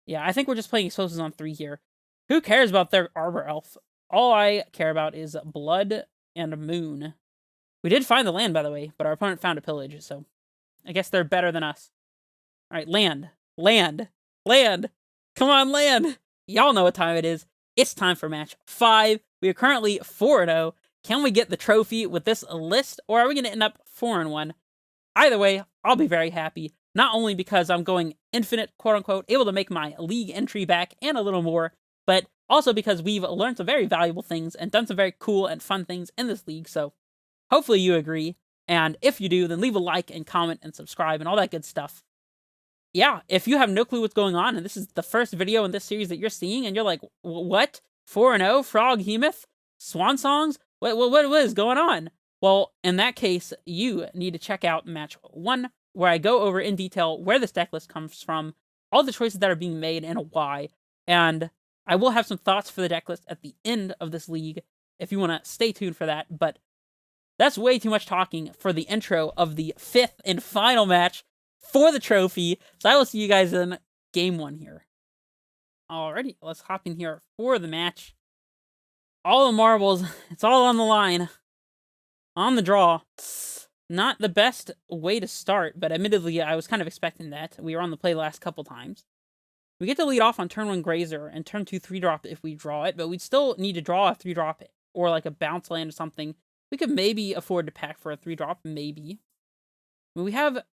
Yeah, I think we're just playing explosives on 3 here. Who cares about their Arbor Elf? All I care about is Blood and Moon. We did find the land, by the way, but our opponent found a pillage, so I guess they're better than us. Alright, land. Land. Land. Come on, land. Y'all know what time it is. It's time for match 5. We are currently 4-0. Can we get the trophy with this list, or are we going to end up 4-1? Either way, I'll be very happy. Not only because I'm going infinite, quote-unquote, able to make my league entry back and a little more, but also because we've learned some very valuable things and done some very cool and fun things in this league, so hopefully you agree. And if you do, then leave a like and comment and subscribe and all that good stuff. Yeah, if you have no clue what's going on, and this is the first video in this series that you're seeing, and you're like, what? 4-0? Froghemoth? Swan Songs? What is going on? Well, in that case, you need to check out match 1, where I go over in detail where this deck list comes from, all the choices that are being made, and why. And I will have some thoughts for the deck list at the end of this league, if you want to stay tuned for that. But that's way too much talking for the intro of the 5th and final match for the trophy. So I will see you guys in game 1 here. Alrighty, let's hop in here for the match. All the marbles, it's all on the line. On the draw. Not the best way to start, but admittedly, I was kind of expecting that. We were on the play the last couple times. We get to lead off on turn 1 Grazer and turn 2 3-drop if we draw it, but we'd still need to draw a 3-drop or like a bounce land or something. We could maybe afford to pack for a 3-drop, maybe. We have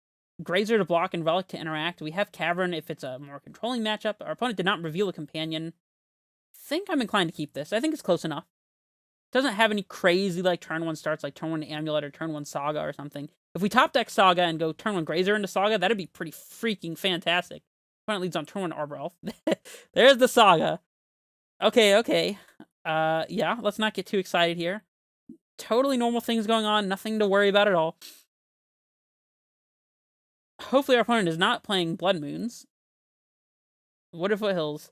Grazer to block and Relic to interact. We have Cavern if it's a more controlling matchup. Our opponent did not reveal a companion. I think I'm inclined to keep this. I think it's close enough. Doesn't have any crazy like turn 1 starts like turn 1 Amulet or turn 1 Saga or something. If we top deck Saga and go turn 1 Grazer into Saga, that'd be pretty freaking fantastic. Opponent leads on turn 1 Arbor Elf. There's the Saga. Okay. Yeah, let's not get too excited here. Totally normal things going on, nothing to worry about at all. Hopefully our opponent is not playing Blood Moons. What if Foothills?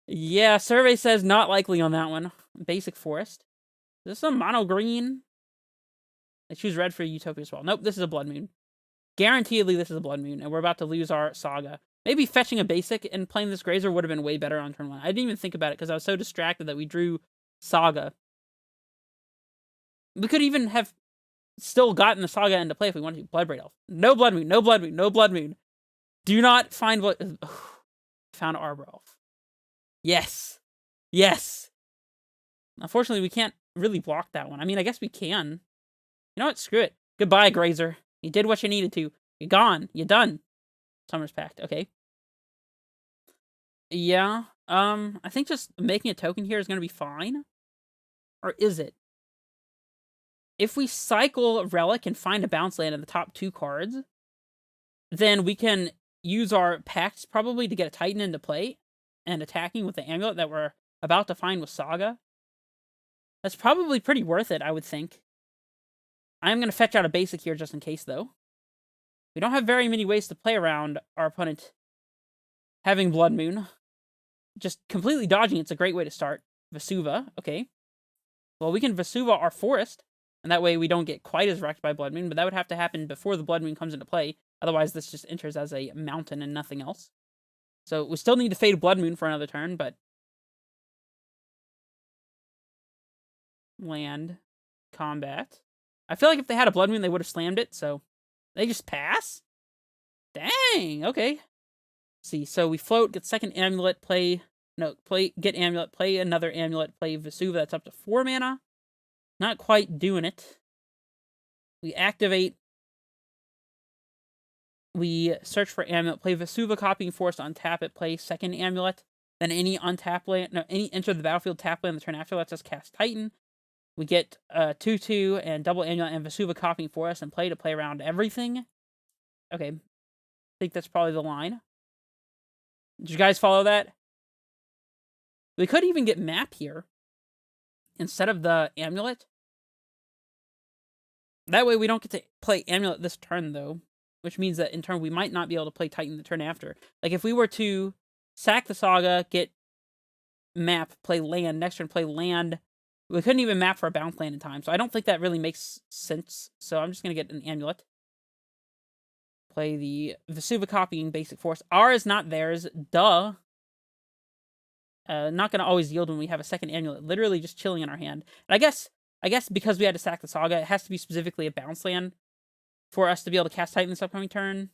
Yeah, survey says not likely on that one. Basic Forest. Is this a mono green? I choose red for Utopia as well. Nope, this is a Blood Moon. Guaranteedly this is a Blood Moon, and we're about to lose our Saga. Maybe fetching a basic and playing this Grazer would have been way better on turn 1. I didn't even think about it because I was so distracted that we drew Saga. We could even have still gotten the Saga into play if we wanted to. Bloodbraid Elf. No Blood Moon, no Blood Moon, no Blood Moon. Do not find what... Found Arbor Elf. Yes. Yes. Unfortunately, we can't really block that one. I mean, I guess we can. You know what? Screw it. Goodbye, Grazer. You did what you needed to. You're gone. You're done. Summer's Pact. Okay. Yeah. I think just making a token here is going to be fine. Or is it? If we cycle Relic and find a bounce land in the top 2 cards, then we can use our packs probably to get a Titan into play and attacking with the Amulet that we're about to find with Saga. That's probably pretty worth it, I would think. I'm going to fetch out a basic here just in case, though. We don't have very many ways to play around our opponent having Blood Moon. Just completely dodging it's a great way to start. Vesuva, okay. Well, we can Vesuva our Forest, and that way we don't get quite as wrecked by Blood Moon, but that would have to happen before the Blood Moon comes into play. Otherwise, this just enters as a mountain and nothing else. So we still need to fade Blood Moon for another turn, but... Land. Combat. I feel like if they had a Blood Moon, they would have slammed it, so... They just pass? Dang, okay. Let's see, so we float, get second Amulet, get Amulet, play another Amulet, play Vesuva, that's up to 4 mana. Not quite doing it. We activate. We search for Amulet, play Vesuva, copying Force, untap it, play second Amulet. Then any untap land, no, any enter the battlefield tap land the turn after lets us cast Titan. We get 2/2 and double Amulet and Vesuva copying Force and play to play around everything. Okay. I think that's probably the line. Did you guys follow that? We could even get Map here instead of the Amulet. That way we don't get to play Amulet this turn, though. Which means that in turn we might not be able to play Titan the turn after. Like if we were to sack the Saga, get Map, play land, next turn play land, we couldn't even map for a bounce land in time. So I don't think that really makes sense. So I'm just going to get an Amulet. Play the Vesuva copying basic force. Ours, not theirs. Duh. Not gonna always yield when we have a second amulet. Literally just chilling in our hand. And I guess because we had to sack the Saga, it has to be specifically a bounce land for us to be able to cast Titan this upcoming turn.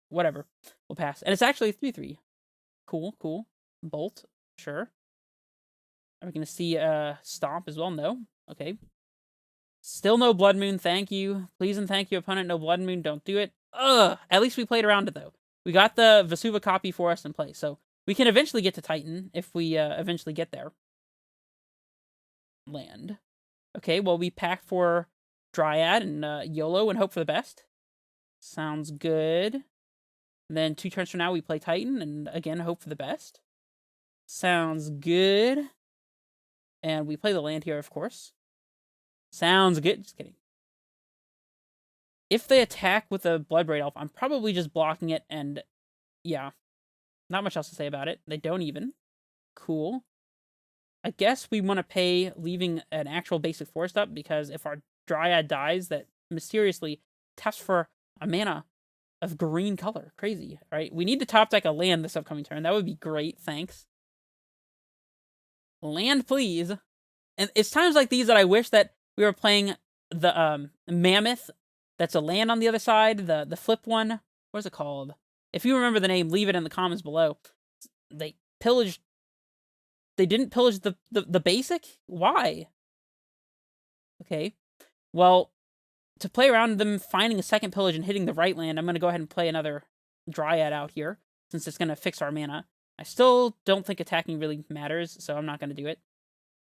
Whatever. We'll pass. And it's actually a 3/3. Cool, cool. Bolt. Sure. Are we gonna see Stomp as well? No. Okay. Still no Blood Moon, thank you. Please and thank you, opponent. No Blood Moon, don't do it. Ugh! At least we played around it, though. We got the Vesuva copy for us in play, so we can eventually get to Titan if we eventually get there. Land. Okay, well, we pack for Dryad and YOLO and hope for the best. Sounds good. And then 2 turns from now, we play Titan and, again, hope for the best. Sounds good. And we play the land here, of course. Sounds good. Just kidding. If they attack with a Bloodbraid Elf, I'm probably just blocking it, and yeah. Not much else to say about it. They don't even. Cool. I guess we want to pay leaving an actual basic forest up, because if our Dryad dies, that mysteriously taps for a mana of green color. Crazy, right? We need to top deck a land this upcoming turn. That would be great. Thanks. Land, please. And it's times like these that I wish that we were playing the Mammoth. That's a land on the other side. The flip one. What's it called? If you remember the name, leave it in the comments below. They pillaged. They didn't pillage the basic? Why? Okay. Well, to play around them finding a second pillage and hitting the right land, I'm going to go ahead and play another Dryad out here, since it's going to fix our mana. I still don't think attacking really matters, so I'm not going to do it.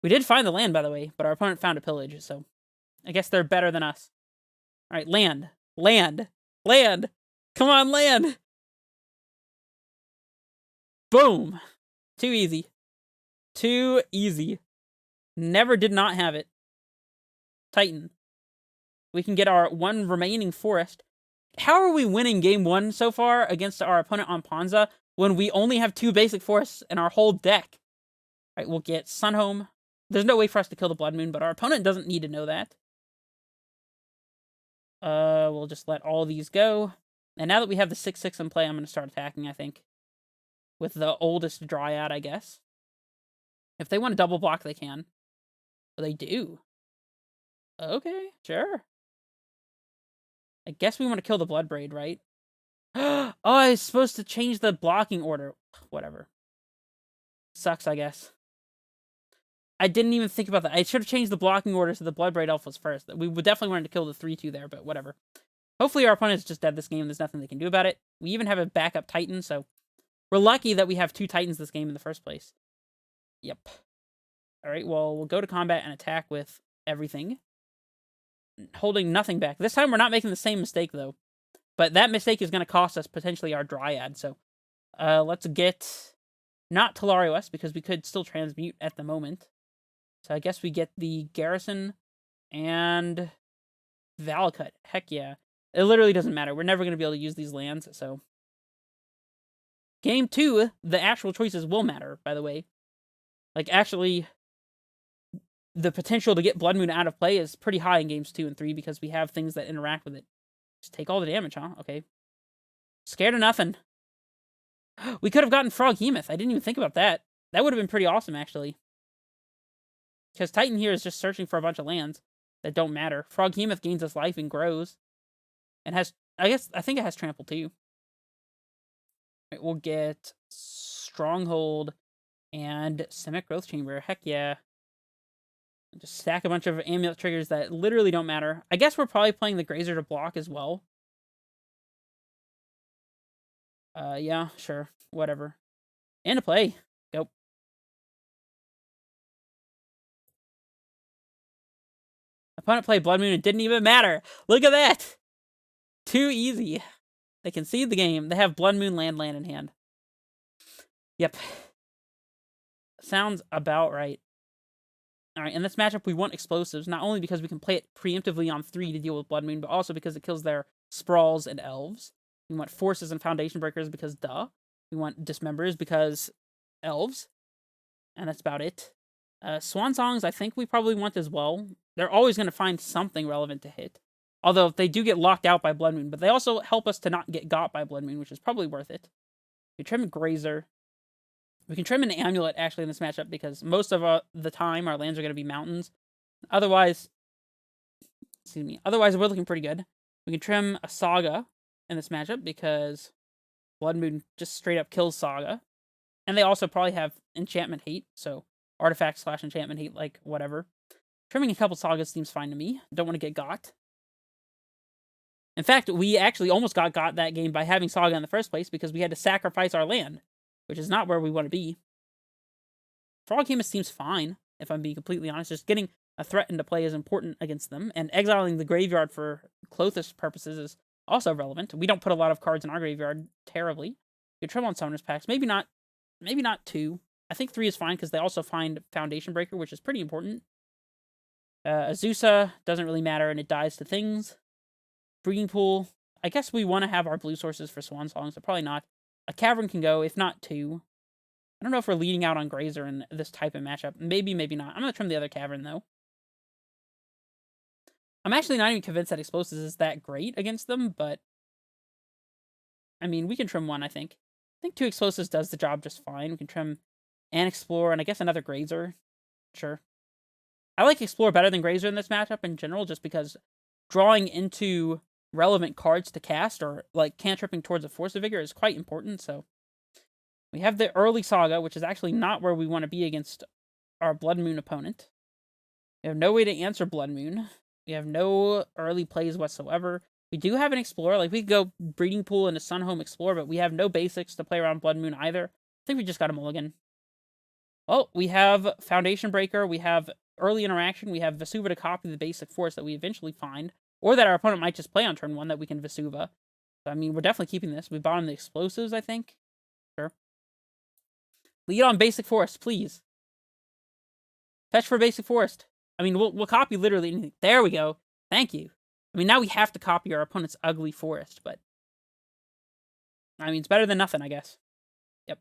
We did find the land, by the way, but our opponent found a pillage, so I guess they're better than us. Alright, land. Land. Land! Come on, land! Boom! Too easy. Too easy. Never did not have it. Titan. We can get our one remaining forest. How are we winning game 1 so far against our opponent on Ponza when we only have 2 basic forests in our whole deck? Alright, we'll get Sunhome. There's no way for us to kill the Blood Moon, but our opponent doesn't need to know that. We'll just let all these go. And now that we have the 6/6 in play, I'm going to start attacking, I think. With the oldest Dryad, I guess. If they want to double block, they can. But they do. Okay, sure. I guess we want to kill the Bloodbraid, right? Oh, I was supposed to change the blocking order. Whatever. Sucks, I guess. I didn't even think about that. I should have changed the blocking order so the Bloodbraid Elf was first. We would definitely want to kill the 3/2 there, but whatever. Hopefully our opponent's just dead this game. There's nothing they can do about it. We even have a backup Titan, so we're lucky that we have 2 Titans this game in the first place. Yep. Alright, well, we'll go to combat and attack with everything. Holding nothing back. This time we're not making the same mistake, though. But that mistake is going to cost us potentially our Dryad, so let's get not Talario S, because we could still transmute at the moment. So I guess we get the Garrison and Valakut. Heck yeah. It literally doesn't matter. We're never going to be able to use these lands, so. Game 2, the actual choices will matter, by the way. Like, actually, the potential to get Blood Moon out of play is pretty high in games 2 and 3 because we have things that interact with it. Just take all the damage, huh? Okay. Scared of nothing. We could have gotten Froghemoth. I didn't even think about that. That would have been pretty awesome, actually. Because Titan here is just searching for a bunch of lands that don't matter. Froghemoth gains us life and grows. And has, I think it has trample too. Right, we'll get Stronghold and Simic Growth Chamber. Heck yeah. Just stack a bunch of amulet triggers that literally don't matter. I guess we're probably playing the Grazer to block as well. Yeah, sure. Whatever. And to play. Go. Opponent played Blood Moon. It didn't even matter. Look at that. Too easy. They concede the game. They have Blood Moon land in hand. Yep. Sounds about right. Alright, in this matchup, we want explosives, not only because we can play it preemptively on 3 to deal with Blood Moon, but also because it kills their Sprawls and Elves. We want Forces and Foundation Breakers because duh. We want Dismembers because Elves. And that's about it. Swan Songs, I think we probably want as well. They're always going to find something relevant to hit. Although they do get locked out by Blood Moon, but they also help us to not get got by Blood Moon, which is probably worth it. We trim Grazer. We can trim an Amulet, actually, in this matchup, because most of the time, our lands are going to be mountains. Otherwise, we're looking pretty good. We can trim a Saga in this matchup, because Blood Moon just straight up kills Saga. And they also probably have Enchantment Hate, so Artifact / Enchantment Hate, like, whatever. Trimming a couple Sagas seems fine to me. Don't want to get got. In fact, we actually almost got that game by having Saga in the first place, because we had to sacrifice our land, which is not where we want to be. Froghemoth seems fine, if I'm being completely honest. Just getting a threat into play is important against them, and exiling the graveyard for Klothys purposes is also relevant. We don't put a lot of cards in our graveyard terribly. You trim on Summoner's Packs. Maybe not 2. I think 3 is fine, because they also find Foundation Breaker, which is pretty important. Azusa doesn't really matter, and it dies to things. Breeding Pool. I guess we want to have our blue sources for Swan Song, so probably not. A Cavern can go, if not 2. I don't know if we're leading out on Grazer in this type of matchup. Maybe, maybe not. I'm going to trim the other Cavern, though. I'm actually not even convinced that Explosives is that great against them, but... I mean, we can trim 1, I think. I think 2 Explosives does the job just fine. We can trim an Explorer, and I guess another Grazer. Sure. I like Explorer better than Grazer in this matchup in general, just because drawing into relevant cards to cast, or like cantripping towards a Force of Vigor, is quite important. So we have the early Saga, which is actually not where we want to be against our Blood Moon opponent. We have no way to answer Blood Moon. We have no early plays whatsoever. We do have an Explorer. Like, we could go Breeding Pool into Sunhome Explorer, but we have no basics to play around Blood Moon either. I think we just got a mulligan. Oh, we have Foundation Breaker. We have early interaction. We have Vesuva to copy the basic force that we eventually find, or that our opponent might just play on turn 1 that we can Vesuva. So, I mean, we're definitely keeping this. We bottom the Explosives, I think. Sure. Lead on Basic Forest, please. Fetch for Basic Forest. I mean, we'll copy literally anything. There we go. Thank you. I mean, now we have to copy our opponent's ugly forest, but... I mean, it's better than nothing, I guess. Yep.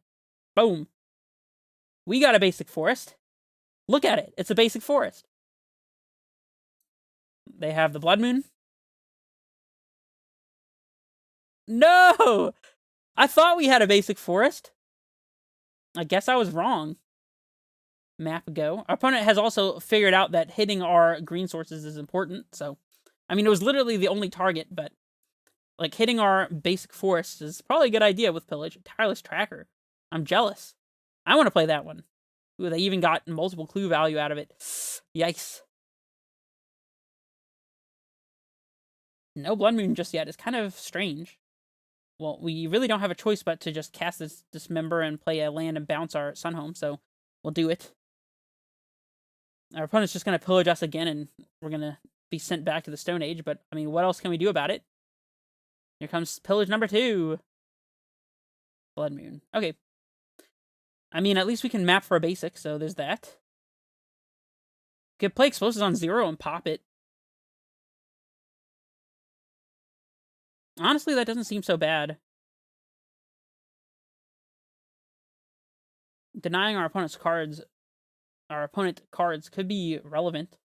Boom. We got a basic forest. Look at it. It's a basic forest. They have the Blood Moon. No! I thought we had a basic forest. I guess I was wrong. Map go. Our opponent has also figured out that hitting our green sources is important, so... I mean, it was literally the only target, but... like, hitting our basic forest is probably a good idea with Pillage. Tireless Tracker. I'm jealous. I want to play that one. Ooh, they even got multiple clue value out of it. Yikes. No Blood Moon just yet. It's kind of strange. Well, we really don't have a choice but to just cast this Dismember and play a land and bounce our Sunhome, so we'll do it. Our opponent's just going to pillage us again, and we're going to be sent back to the Stone Age, but, I mean, what else can we do about it? Here comes pillage number 2. Blood Moon. Okay. I mean, at least we can map for a basic, so there's that. We could play Explosives on 0 and pop it. Honestly, that doesn't seem so bad. Denying our opponent cards could be relevant.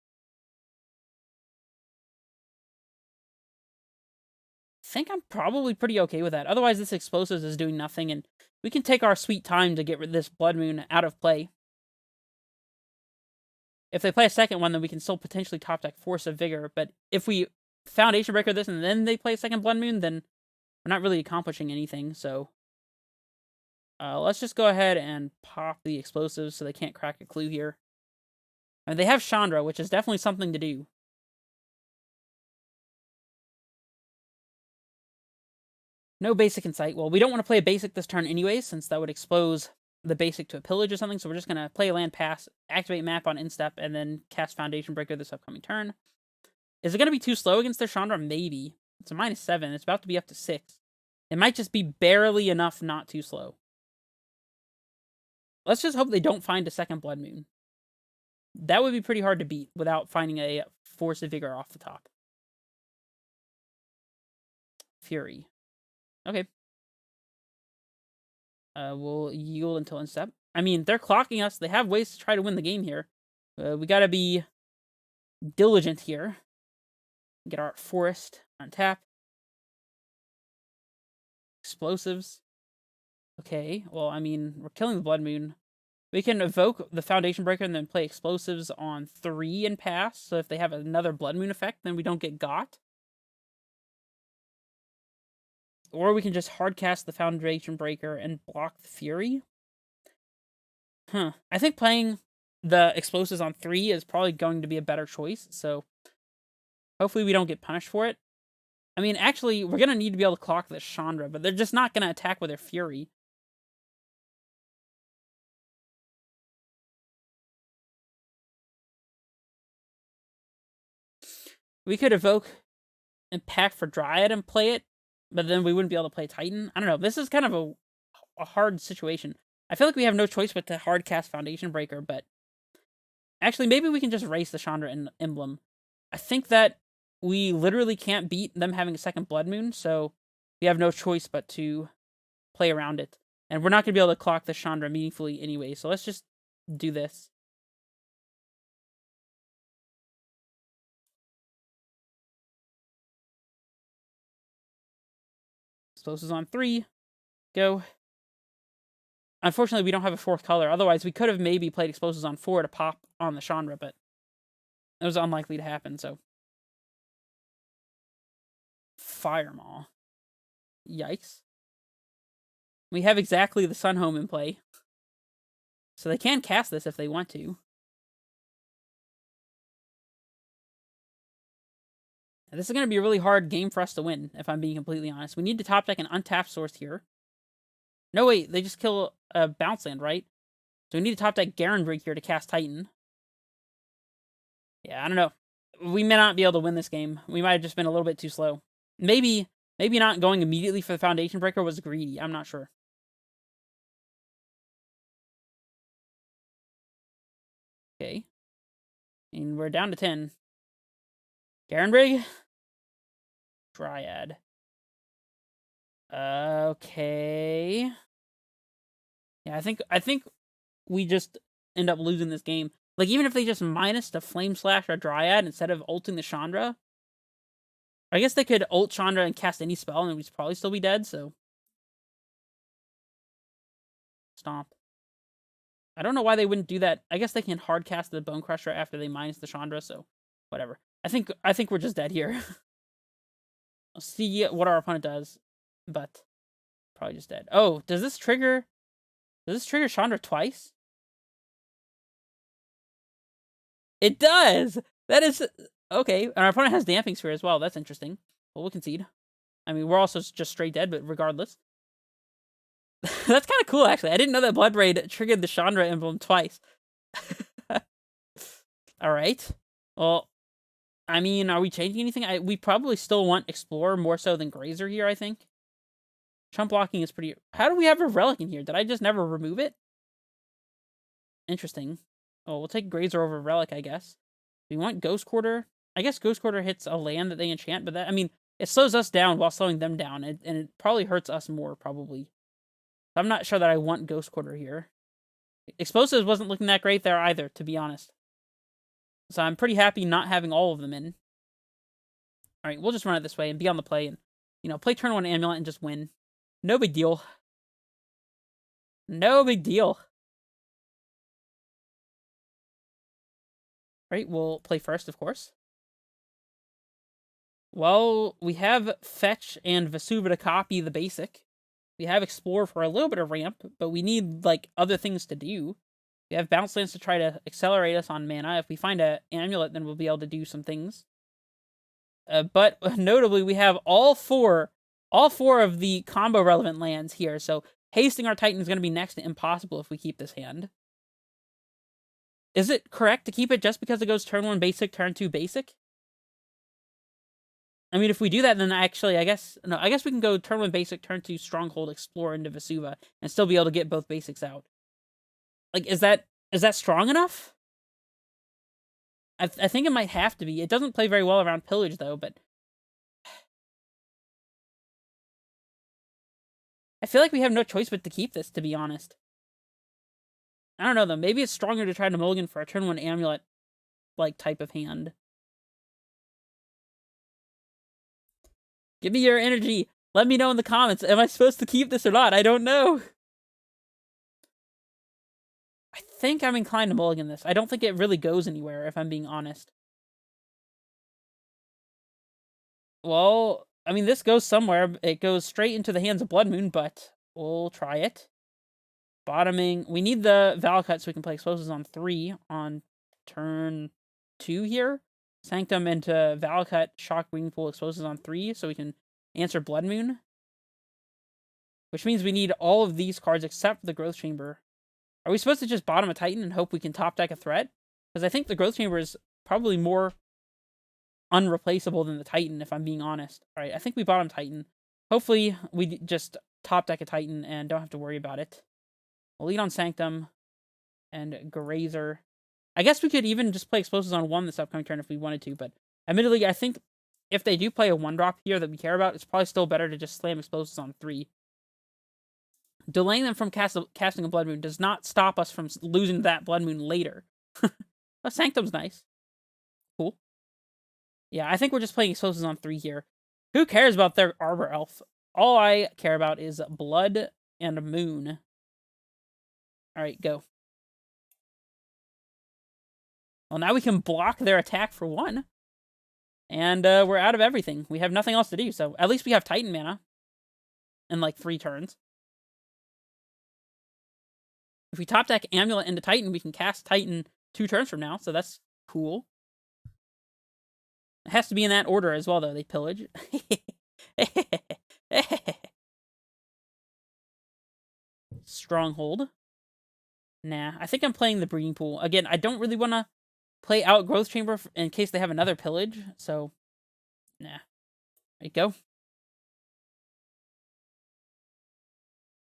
I think I'm probably pretty okay with that. Otherwise, this Explosives is doing nothing, and we can take our sweet time to get rid of this Blood Moon out of play. If they play a second one, then we can still potentially top deck Force of Vigor, but if we Foundation Breaker this and then they play a second Blood Moon, then we're not really accomplishing anything, so... let's just go ahead and pop the Explosives so they can't crack a clue here. I mean, they have Chandra, which is definitely something to do. No basic in sight. Well, we don't want to play a basic this turn anyway, since that would expose the basic to a pillage or something, so we're just going to play a land pass, activate map on instep, and then cast Foundation Breaker this upcoming turn. Is it going to be too slow against their Chandra? Maybe. It's a -7. It's about to be up to 6. It might just be barely enough not too slow. Let's just hope they don't find a second Blood Moon. That would be pretty hard to beat without finding a Force of Vigor off the top. Fury. Okay. We'll yield until instep. I mean, they're clocking us. They have ways to try to win the game here. We gotta be diligent here. Get our forest on tap. Explosives. Okay, well, I mean, we're killing the Blood Moon. We can evoke the Foundation Breaker and then play explosives on 3 and pass. So if they have another Blood Moon effect, then we don't get got. Or we can just hardcast the Foundation Breaker and block the Fury. I think playing the explosives on 3 is probably going to be a better choice. So hopefully we don't get punished for it. I mean, actually, we're going to need to be able to clock the Chandra, but they're just not going to attack with their Fury. We could evoke Impact for Dryad and play it, but then we wouldn't be able to play Titan. I don't know. This is kind of a hard situation. I feel like we have no choice but to hard cast Foundation Breaker, but actually, maybe we can just race the Chandra emblem. I think that we literally can't beat them having a second Blood Moon, so we have no choice but to play around it. And we're not going to be able to clock the Chandra meaningfully anyway, so let's just do this. Explosives on 3. Go. Unfortunately, we don't have a 4th color. Otherwise, we could have maybe played explosives on 4 to pop on the Chandra, but it was unlikely to happen, so. Fire Maw. Yikes. We have exactly the Sun Home in play. So they can cast this if they want to. And this is going to be a really hard game for us to win, if I'm being completely honest. We need to top deck an untapped source here. No, wait, they just kill a bounce land, right? So we need to top deck Garenbrig here to cast Titan. Yeah, I don't know. We may not be able to win this game. We might have just been a little bit too slow. Maybe not going immediately for the Foundation Breaker was greedy. I'm not sure. Okay. And we're down to 10. Garenbrig? Dryad. Okay. Yeah, I think we just end up losing this game. Like, even if they just minus the Flame Slash or Dryad instead of ulting the Chandra, I guess they could ult Chandra and cast any spell and we'd probably still be dead, so. Stomp. I don't know why they wouldn't do that. I guess they can hard cast the Bone Crusher after they minus the Chandra, so whatever. I think we're just dead here. I'll see what our opponent does, but probably just dead. Oh, does this trigger Chandra twice? It does! That is... Okay, and our opponent has Damping Sphere as well. That's interesting. Well, we'll concede. I mean, we're also just straight dead, but regardless. That's kind of cool, actually. I didn't know that Blood Raid triggered the Chandra emblem twice. Alright. Well, I mean, are we changing anything? We probably still want Explorer more so than Grazer here, I think. Chump blocking is pretty... How do we have a Relic in here? Did I just never remove it? Interesting. Oh, we'll take Grazer over Relic, I guess. We want Ghost Quarter. I guess Ghost Quarter hits a land that they enchant, but that... I mean, it slows us down while slowing them down, and it probably hurts us more, probably. I'm not sure that I want Ghost Quarter here. Explosives wasn't looking that great there either, to be honest. So I'm pretty happy not having all of them in. Alright, we'll just run it this way and be on the play and, you know, play turn 1 Amulet and just win. No big deal. No big deal. Right, we'll play first, of course. Well, we have Fetch and Vesuva to copy the basic. We have Explore for a little bit of ramp, but we need, like, other things to do. We have Bounce Lands to try to accelerate us on mana. If we find an Amulet, then we'll be able to do some things. But notably, we have all four of the combo relevant lands here. So hasting our Titan is going to be next to impossible if we keep this hand. Is it correct to keep it just because it goes turn 1 basic, turn 2 basic? I mean, if we do that, then actually, I guess we can go turn 1 basic, turn 2 Stronghold, Explore into Vesuva, and still be able to get both basics out. Like, is that strong enough? I think it might have to be. It doesn't play very well around Pillage, though, but... I feel like we have no choice but to keep this, to be honest. I don't know, though. Maybe it's stronger to try to mulligan for a turn 1 Amulet, like, type of hand. Give me your energy. Let me know in the comments. Am I supposed to keep this or not? I don't know. I think I'm inclined to mulligan this. I don't think it really goes anywhere, if I'm being honest. Well, I mean, this goes somewhere. It goes straight into the hands of Blood Moon, but we'll try it. Bottoming. We need the Valakut so we can play Explosives on 3 on turn 2 here. Sanctum into Valakut, Shock, Wing Pool, Explosives on 3 so we can answer Blood Moon. Which means we need all of these cards except for the Growth Chamber. Are we supposed to just bottom a Titan and hope we can top deck a threat? Because I think the Growth Chamber is probably more unreplaceable than the Titan, if I'm being honest. Alright, I think we bottom Titan. Hopefully, we just top deck a Titan and don't have to worry about it. We'll lead on Sanctum and Grazer. I guess we could even just play Explosives on 1 this upcoming turn if we wanted to, but admittedly, I think if they do play a 1-drop here that we care about, it's probably still better to just slam Explosives on 3. Delaying them from casting a Blood Moon does not stop us from losing that Blood Moon later. Sanctum's nice. Cool. Yeah, I think we're just playing Explosives on 3 here. Who cares about their Arbor Elf? All I care about is Blood and Moon. Alright, go. Well, now we can block their attack for 1. And we're out of everything. We have nothing else to do, so at least we have Titan mana. In like 3 turns. If we top deck Amulet into Titan, we can cast Titan 2 turns from now, so that's cool. It has to be in that order as well, though. They pillage. Stronghold. Nah, I think I'm playing the Breeding Pool. Again, I don't really want to play out Growth Chamber in case they have another pillage, so nah. There you go.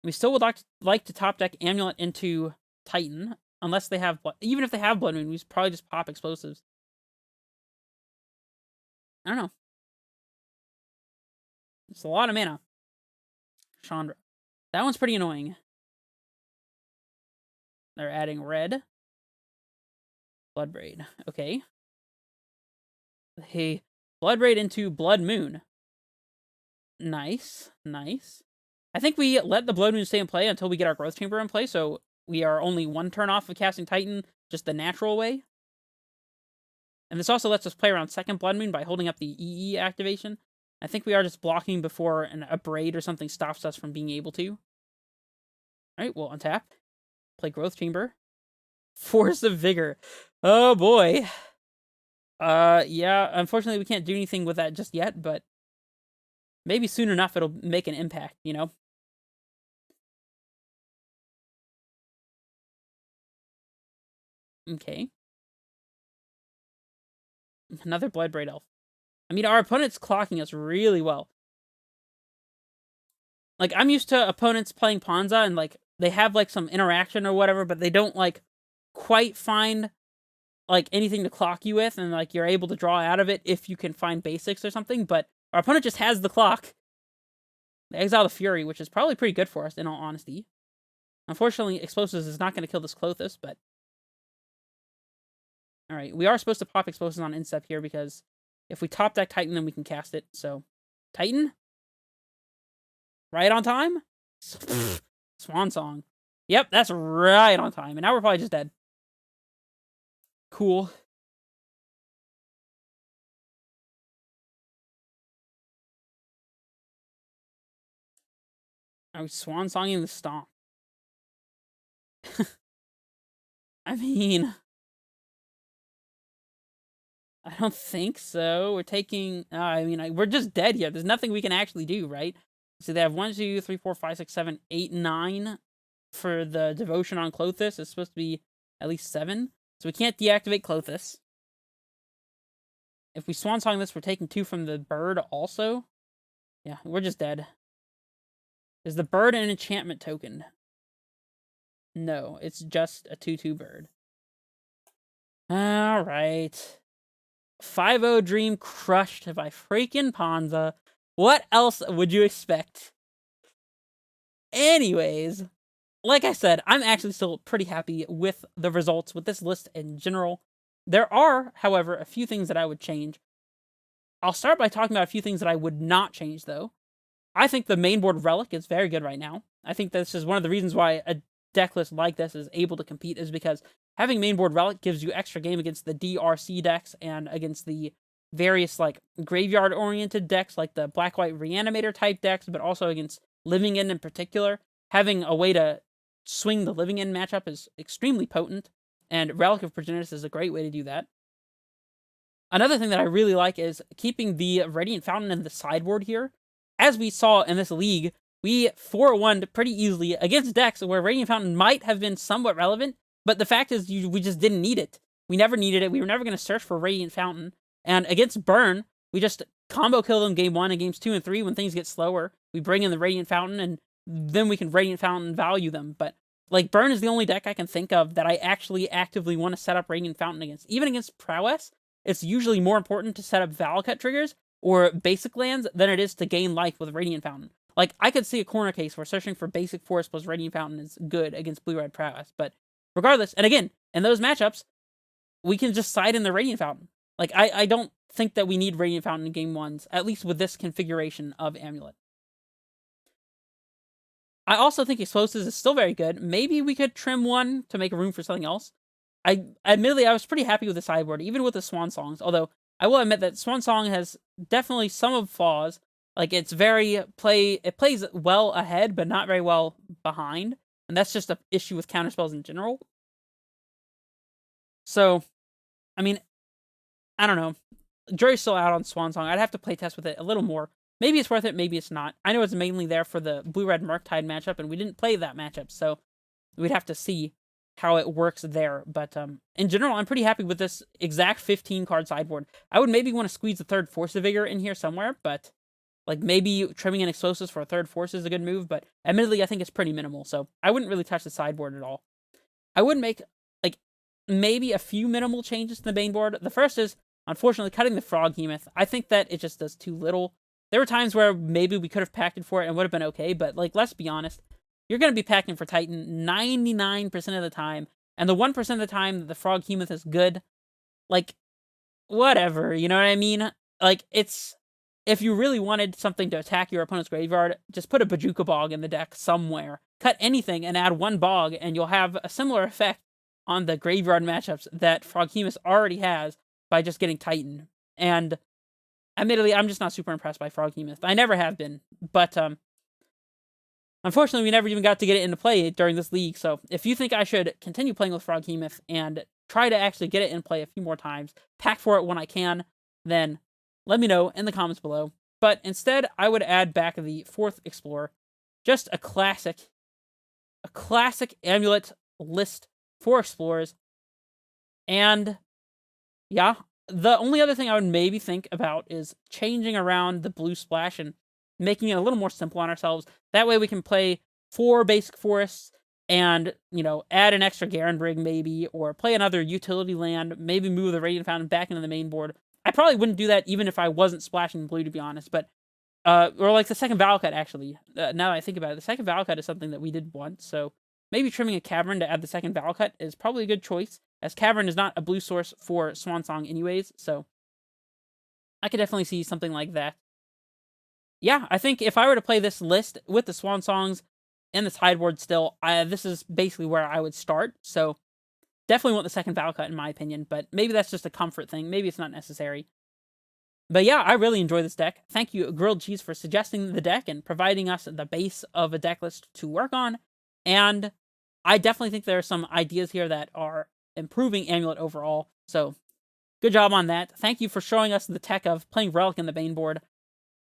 We still would like to top deck Amulet into Titan, unless they have... Even if they have Blood Moon, we probably just pop Explosives. I don't know. It's a lot of mana. Chandra. That one's pretty annoying. They're adding red. Bloodbraid. Okay. Hey, Bloodbraid into Blood Moon. Nice. Nice. I think we let the Blood Moon stay in play until we get our Growth Chamber in play, so we are only 1 turn off of casting Titan, just the natural way. And this also lets us play around second Blood Moon by holding up the EE activation. I think we are just blocking before a Braid or something stops us from being able to. Alright, we'll untap. Play Growth Chamber. Force of Vigor. Oh boy. Yeah, unfortunately we can't do anything with that just yet, but maybe soon enough it'll make an impact, you know? Okay. Another Bloodbraid Elf. I mean, our opponent's clocking us really well. Like, I'm used to opponents playing Ponza, and, like, they have, like, some interaction or whatever, but they don't, like, quite find, like, anything to clock you with, and, like, you're able to draw out of it if you can find basics or something, but our opponent just has the clock. They exile the Fury, which is probably pretty good for us, in all honesty. Unfortunately, Explosives is not going to kill this Clothis, but... Alright, we are supposed to pop Explosives on Instep here, because if we top deck Titan, then we can cast it, so... Titan? Right on time? Swan Song. Yep, that's right on time, and now we're probably just dead. Cool. Are we Swan Songing the Stomp? I mean... I don't think so. We're taking... we're just dead here. There's nothing we can actually do, right? So they have 1, 2, 3, 4, 5, 6, 7, 8, 9 for the Devotion on Clothis. It's supposed to be at least 7. So we can't deactivate Clothis. If we Swan Song this, we're taking 2 from the bird also. Yeah, we're just dead. Is the bird an enchantment token? No, it's just a 2/2 bird. Alright. 5-0 Dream crushed by freaking Ponza. What else would you expect? Anyways, like I said, I'm actually still pretty happy with the results with this list in general. There are, however, a few things that I would change. I'll start by talking about a few things that I would not change, though. I think the main board Relic is very good right now. I think this is one of the reasons why a deck list like this is able to compete, is because having main board Relic gives you extra game against the DRC decks and against the various, like, graveyard-oriented decks, like the Black-White Reanimator type decks, but also against Living End in particular. Having a way to swing the Living End matchup is extremely potent, and Relic of Progenitus is a great way to do that. Another thing that I really like is keeping the Radiant Fountain in the sideboard here. As we saw in this league, we 4-1'd pretty easily against decks where Radiant Fountain might have been somewhat relevant, but the fact is we just didn't need it. We never needed it. We were never going to search for Radiant Fountain. And against Burn, we just combo kill them game 1 and games 2 and 3 when things get slower. We bring in the Radiant Fountain, and then we can Radiant Fountain value them. But, like, Burn is the only deck I can think of that I actually actively want to set up Radiant Fountain against. Even against Prowess, it's usually more important to set up Valakut triggers or basic lands than it is to gain life with Radiant Fountain. Like, I could see a corner case where searching for basic forest plus Radiant Fountain is good against Blue-Red Prowess, but regardless, and again, in those matchups, we can just side in the Radiant Fountain. Like, I don't think that we need Radiant Fountain in game 1s, at least with this configuration of Amulet. I also think Explosives is still very good. Maybe we could trim one to make room for something else. Admittedly, I was pretty happy with the sideboard, even with the Swan Songs, although I will admit that Swan Song has definitely some of flaws. Like, it plays well ahead, but not very well behind, and that's just an issue with counterspells in general. So, I mean, I don't know. Jury's still out on Swan Song. I'd have to playtest with it a little more. Maybe it's worth it, maybe it's not. I know it's mainly there for the Blue-Red Murktide matchup, and we didn't play that matchup, so we'd have to see how it works there. But in general, I'm pretty happy with this exact 15-card sideboard. I would maybe want to squeeze a third Force of Vigor in here somewhere, but like maybe trimming in Explosives for a third Force is a good move, but admittedly, I think it's pretty minimal, so I wouldn't really touch the sideboard at all. I would make, like, maybe a few minimal changes to the main board. The first is, unfortunately, cutting the Froghemoth. I think that it just does too little. There were times where maybe we could have packed it for it and would have been okay, but, like, let's be honest. You're going to be packing for Titan 99% of the time, and the 1% of the time that the Froghemoth is good, like, whatever, you know what I mean? Like, it's, if you really wanted something to attack your opponent's graveyard, just put a Bajuka Bog in the deck somewhere. Cut anything and add one Bog, and you'll have a similar effect on the graveyard matchups that Froghemoth already has by just getting Titan. And admittedly, I'm just not super impressed by Froghemoth. I never have been, but unfortunately, we never even got to get it into play during this league, so if you think I should continue playing with Froghemoth and try to actually get it in play a few more times, pack for it when I can, then let me know in the comments below. But instead, I would add back the 4th Explorer. Just a classic Amulet list for Explorers. And yeah, the only other thing I would maybe think about is changing around the blue splash and making it a little more simple on ourselves. That way we can play 4 basic forests and, you know, add an extra Garenbrig maybe, or play another utility land, maybe move the Radiant Fountain back into the main board. I probably wouldn't do that even if I wasn't splashing blue, to be honest, but, or like the second Valakut, actually. Now that I think about it, the second Valakut is something that we did once, so maybe trimming a Cavern to add the second Valakut is probably a good choice, as Cavern is not a blue source for Swan Song anyways, so I could definitely see something like that. Yeah, I think if I were to play this list with the Swan Songs and the sideboard still, this is basically where I would start. So definitely want the second Valakut in my opinion, but maybe that's just a comfort thing. Maybe it's not necessary. But yeah, I really enjoy this deck. Thank you, Grilled Cheese, for suggesting the deck and providing us the base of a deck list to work on. And I definitely think there are some ideas here that are improving Amulet overall. So good job on that. Thank you for showing us the tech of playing Relic in the main board.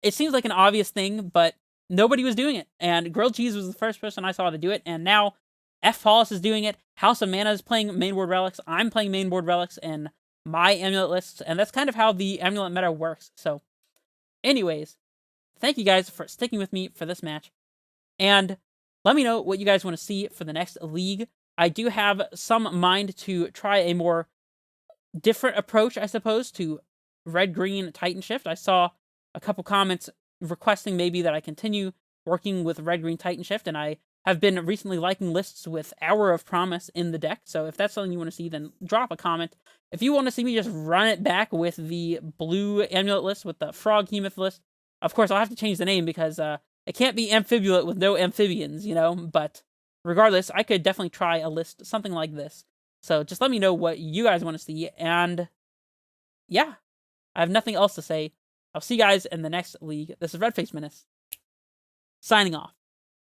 It seems like an obvious thing, but nobody was doing it. And Grilled Cheese was the first person I saw to do it. And now F. Paulus is doing it. House of Mana is playing mainboard Relics. I'm playing mainboard Relics in my Amulet lists. And that's kind of how the Amulet meta works. So anyways, thank you guys for sticking with me for this match. And let me know what you guys want to see for the next league. I do have some mind to try a more different approach, I suppose, to red-green Titan Shift. I saw a couple comments requesting maybe that I continue working with red-green Titan Shift, and I have been recently liking lists with Hour of Promise in the deck. So if that's something you want to see, then drop a comment. If you want to see me just run it back with the blue Amulet list, with the Froghemoth list, of course, I'll have to change the name because it can't be Amphibulet with no amphibians, But regardless, I could definitely try a list, something like this. So just let me know what you guys want to see. And yeah, I have nothing else to say. I'll see you guys in the next league. This is Redface Menace, signing off.